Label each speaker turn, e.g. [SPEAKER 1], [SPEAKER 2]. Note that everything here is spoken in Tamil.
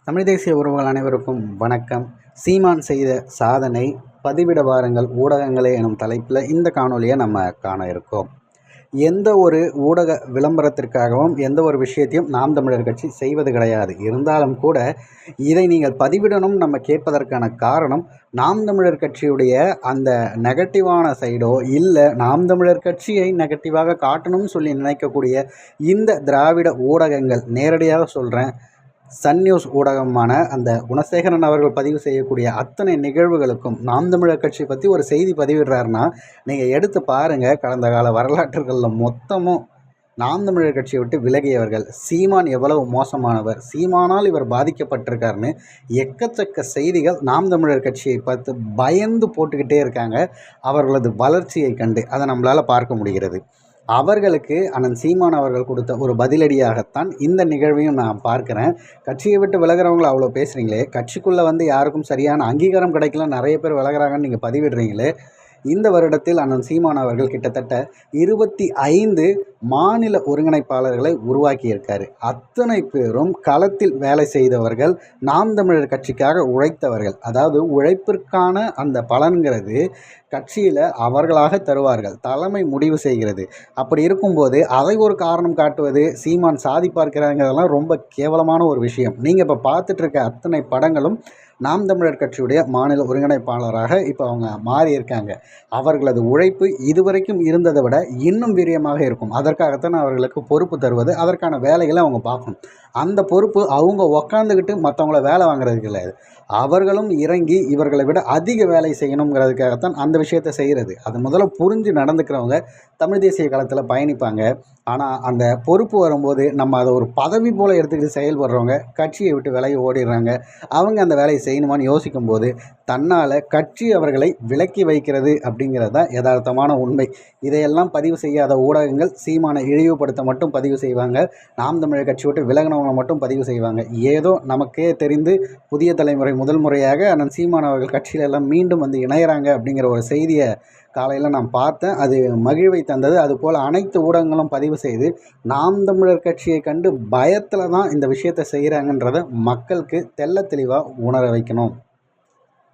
[SPEAKER 1] தமிழ் தேசிய உறவுகள் அனைவருக்கும் வணக்கம். சீமான் செய்த சாதனை பதிவிட வாருங்கள் ஊடகங்களே எனும் தலைப்பில் இந்த காணொலியை நம்ம காண இருக்கோம். எந்த ஒரு ஊடக விளம்பரத்திற்காகவும் எந்த ஒரு விஷயத்தையும் நாம் தமிழர் கட்சி செய்வது கிடையாது. இருந்தாலும் கூட இதை நீங்கள் பதிவிடணும் நம்ம கேட்பதற்கான காரணம், நாம் தமிழர் கட்சியுடைய அந்த நெகட்டிவான சைடோ இல்லை நாம் தமிழர் கட்சியை நெகட்டிவாக காட்டணும்னு சொல்லி நினைக்கக்கூடிய இந்த திராவிட ஊடகங்கள், நேரடியாக சொல்கிறேன், சன் நியூஸ் ஊடகமான அந்த குணசேகரன் அவர்கள் பதிவு செய்யக்கூடிய அத்தனை நிகழ்வுகளுக்கும் நாம் தமிழர் கட்சி பற்றி ஒரு செய்தி பதிவிடுறாருன்னா நீங்கள் எடுத்து பாருங்கள். கடந்த கால வரலாற்றுகளில் மொத்தமும் நாம் தமிழர் கட்சியை விட்டு விலகியவர்கள், சீமான் எவ்வளவு மோசமானவர், சீமானால் இவர் பாதிக்கப்பட்டிருக்காருன்னு எக்கச்சக்க செய்திகள் நாம் தமிழர் கட்சியை பார்த்து பயந்து போட்டுக்கிட்டே இருக்காங்க. அவர்களது வளர்ச்சியை கண்டு அதை நம்மளால் பார்க்க முடிகிறது. அவர்களுக்கு அண்ணன் சீமான் அவர்கள் கொடுத்த ஒரு பதிலடியாகத்தான் இந்த நிகழ்வையும் நான் பார்க்குறேன். கட்சியை விட்டு விலகிறவங்கள அவ்வளோ பேசுகிறீங்களே, கட்சிக்குள்ளே யாருக்கும் சரியான அங்கீகாரம் கிடைக்கல, நிறைய பேர் விலகிறாங்கன்னு நீங்கள் பதிவிடுறீங்களே. இந்த வருடத்தில் அண்ணன் சீமான் அவர்கள் கிட்டத்தட்ட 25 மாநில ஒருங்கிணைப்பாளர்களை உருவாக்கியிருக்காரு. அத்தனை பேரும் களத்தில் வேலை செய்தவர்கள், நாம் தமிழர் கட்சிக்காக உழைத்தவர்கள். அதாவது உழைப்பிற்கான அந்த பலன்கிறது கட்சியில் அவர்களாக தருவார்கள், தலைமை முடிவு செய்கிறது. அப்படி இருக்கும்போது அதை ஒரு காரணம் காட்டுவது, சீமான் சாதி பார்க்கிறாங்கிறதெல்லாம் ரொம்ப கேவலமான ஒரு விஷயம். நீங்கள் இப்போ பார்த்துட்டு இருக்க அத்தனை படங்களும் நாம் தமிழர் கட்சியுடைய மாநில ஒருங்கிணைப்பாளராக இப்போ அவங்க மாறியிருக்காங்க. அவர்களது உழைப்பு இதுவரைக்கும் இருந்ததை விட இன்னும் வீரியமாக இருக்கும். அதற்காகத்தான் அவர்களுக்கு பொறுப்பு தருவது, அதற்கான வேலைகளை அவங்க பார்க்கணும். அந்த பொறுப்பு அவங்க உக்காந்துக்கிட்டு மற்றவங்கள வேலை வாங்குறதுக்கு கிடையாது. அவர்களும் இறங்கி இவர்களை விட அதிக வேலை செய்யணுங்கிறதுக்காகத்தான் அந்த விஷயத்தை செய்கிறது. அது முதல்ல புரிஞ்சு நடந்துக்கிறவங்க தமிழ் தேசிய களத்தில் பயணிப்பாங்க. ஆனால் அந்த பொறுப்பு வரும்போது நம்ம அதை ஒரு பதவி போல் எடுத்துக்கிட்டு செயல்படுறவங்க கட்சியை விட்டு விலகி ஓடிடுறாங்க. அவங்க அந்த வேலையை செய்யணுமான்னு யோசிக்கும்போது தன்னால் கட்சி அவர்களை விலக்கி வைக்கிறது அப்படிங்கிறது தான் யதார்த்தமான உண்மை. இதையெல்லாம் பதிவு செய்யாத ஊடகங்கள் சீமானை இழிவுபடுத்த மட்டும் பதிவு செய்வாங்க, நாம் தமிழர் கட்சி விட்டு விலகினவங்களை மட்டும் பதிவு செய்வாங்க. ஏதோ நமக்கே தெரிந்து புதிய தலைமுறை முதல் முறையாக அண்ணன் சீமான் அவர்கள் கட்சியிலெல்லாம் மீண்டும் வந்து இணையிறாங்க அப்படிங்கிற ஒரு செய்தியை காலையில் நான் பார்த்தேன். அது மகிழ்வை தந்தது. அதுபோல் அனைத்து ஊடகங்களும் பதிவு செய்து நாம் தமிழர் கட்சியை கண்டு பயத்தில் தான் இந்த விஷயத்தை செய்கிறாங்கன்றதை மக்களுக்கு தெள்ள தெளிவாக உணர வைக்கணும்.